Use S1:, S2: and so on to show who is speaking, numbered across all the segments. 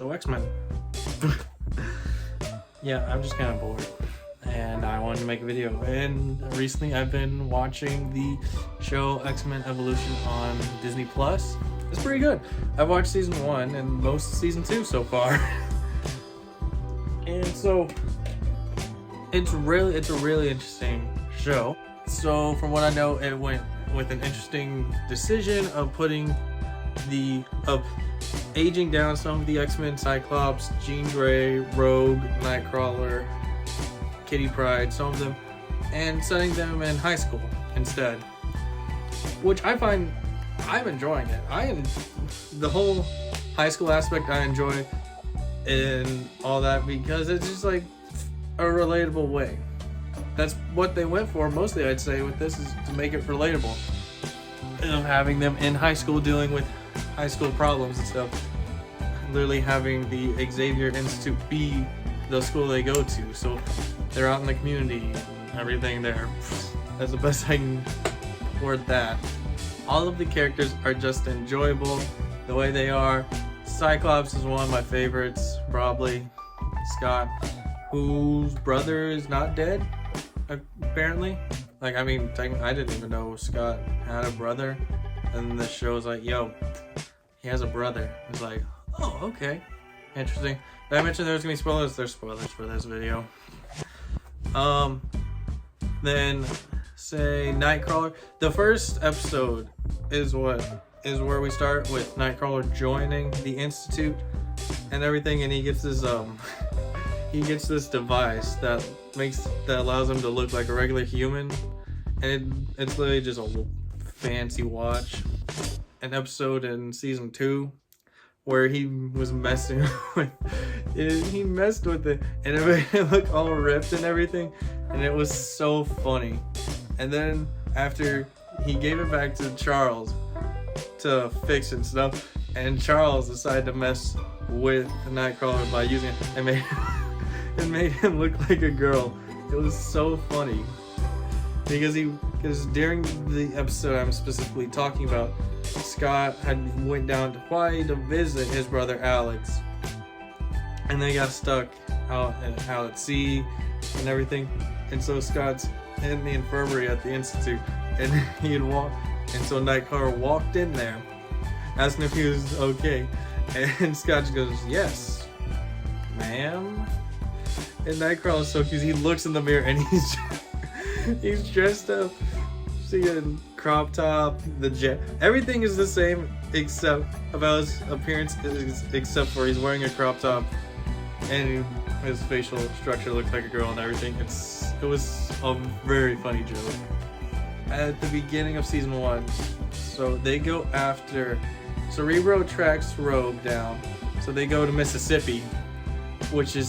S1: So X-Men. Yeah, I'm just kind of bored and I wanted to make a video, and recently I've been watching the show XMen Evolution on Disney Plus. It's pretty good. I've watched season 1 and most of season 2 so far. And so it's a really interesting show. So from what I know, it went with an interesting decision of aging down some of the X-Men: Cyclops, Jean Grey, Rogue, Nightcrawler, Kitty Pryde, some of them, and setting them in high school instead. Which I find I'm enjoying it. The whole high school aspect I enjoy and all that, because it's just like a relatable way. That's what they went for mostly, I'd say, with this, is to make it relatable. Of having them in high school dealing with high school problems and stuff. Literally having the Xavier Institute be the school they go to. So they're out in the community and everything there. That's the best I can word that. All of the characters are just enjoyable the way they are. Cyclops is one of my favorites, probably. Scott, whose brother is not dead, apparently. Like, I mean, I didn't even know Scott had a brother. And the show's like, yo, he has a brother. It's like, oh, okay. Interesting. Did I mention there's gonna be spoilers? There's spoilers for this video. Then say Nightcrawler. The first episode is where we start with Nightcrawler joining the Institute and everything, and he gets this device that allows him to look like a regular human, and it's literally just a fancy watch. An episode in season 2 where he was messing with it. He messed with it and it made it look all ripped and everything, and it was so funny. And then after, he gave it back to Charles to fix and stuff, and Charles decided to mess with Nightcrawler by using it and made him look like a girl. It was so funny because during the episode I'm specifically talking about, Scott had went down to Hawaii to visit his brother Alex, and they got stuck out at sea and everything. And so Scott's in the infirmary at the Institute, and and so Nightcrawler walked in there asking if he was okay, and Scott just goes, "Yes, ma'am." And Nightcrawler's so cute. He looks in the mirror and he's dressed up. Seeing crop top, the jet, everything is the same except about his appearance, except for he's wearing a crop top and his facial structure looks like a girl and everything. It was a very funny joke at the beginning of season 1. So they go after Cerebro tracks Rogue down, so they go to Mississippi, which is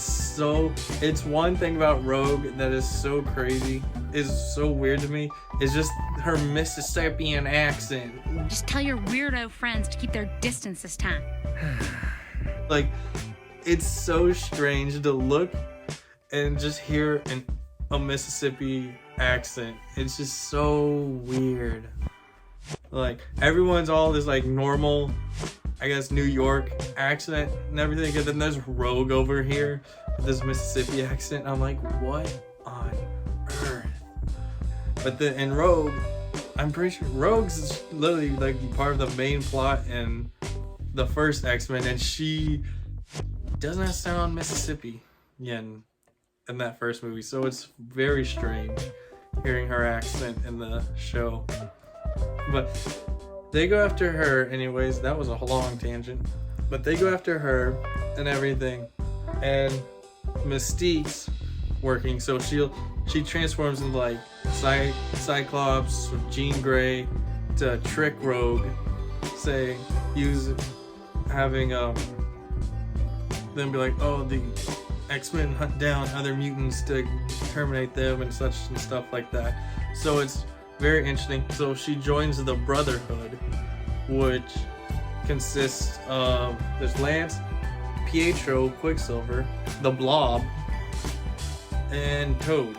S1: it's one thing about Rogue that is so crazy, is so weird to me, is just her Mississippian accent.
S2: Just tell your weirdo friends to keep their distance this time.
S1: Like, it's so strange to look and just hear a Mississippi accent. It's just so weird. Like, everyone's all this like normal, I guess, New York accent and everything, and then there's Rogue over here with this Mississippi accent. I'm like, what on earth? But then in Rogue, I'm pretty sure Rogue's literally like part of the main plot in the first X-Men, and she doesn't sound Mississippi in that first movie, so it's very strange hearing her accent in the show. But they go after her anyways. That was a long tangent. But they go after her and everything, and Mystique's working, so she transforms into like Cyclops, Jean Grey, to trick Rogue, having them be like, oh, the X-Men hunt down other mutants to terminate them and such and stuff like that. So it's very interesting. So she joins the Brotherhood, which consists of, there's Lance, Pietro, Quicksilver, the Blob, and Toad.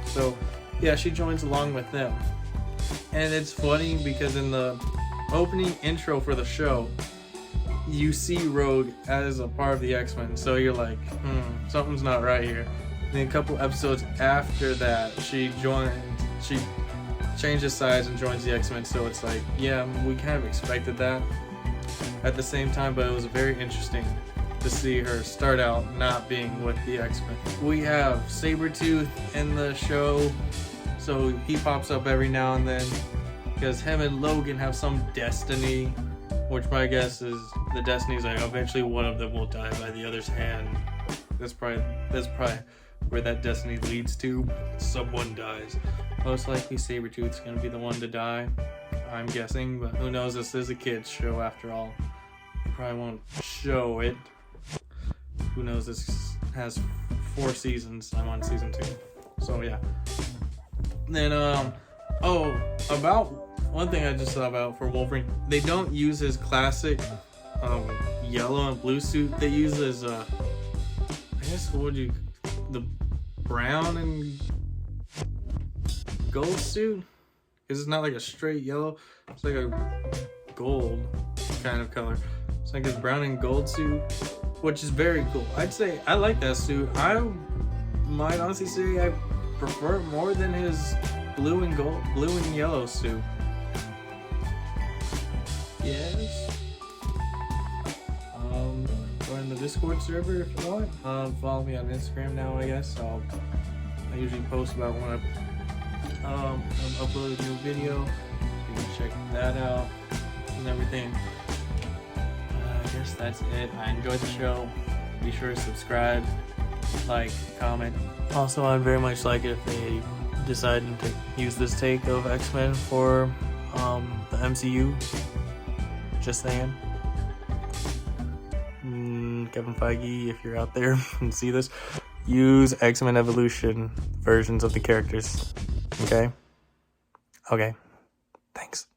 S1: So yeah, she joins along with them. And it's funny because in the opening intro for the show, you see Rogue as a part of the X-Men, so you're like, something's not right here. And then a couple episodes after that, she changes sides and joins the X-Men, so it's like, yeah, we kind of expected that at the same time, but it was very interesting to see her start out not being with the X-Men. We have Sabretooth in the show, so he pops up every now and then because him and Logan have some destiny, which my guess is the destiny is like eventually one of them will die by the other's hand. That's probably where that destiny leads to. Someone dies. Most likely Sabretooth's gonna be the one to die, I'm guessing, but who knows, this is a kid's show after all. Probably won't show it. Who knows, this has 4 seasons. I'm on season 2. So yeah. Then about one thing I just thought about for Wolverine, they don't use his classic yellow and blue suit. They use his I guess the brown and gold suit, because it's not like a straight yellow, it's like a gold kind of color. It's like his brown and gold suit, which is very cool. I'd say I like that suit. I might honestly say I prefer it more than his blue and yellow suit. Yes. Join the Discord server if you want. Follow me on Instagram now, I guess. I usually post about when I upload a new video. You can check that out and everything. I guess that's it. I enjoyed the show. Be sure to subscribe, like, comment. Also, I'd very much like it if they decided to use this take of X-Men for the MCU. Just saying. Kevin Feige, if you're out there and see this, use XMen Evolution versions of the characters. Okay? Okay. Thanks.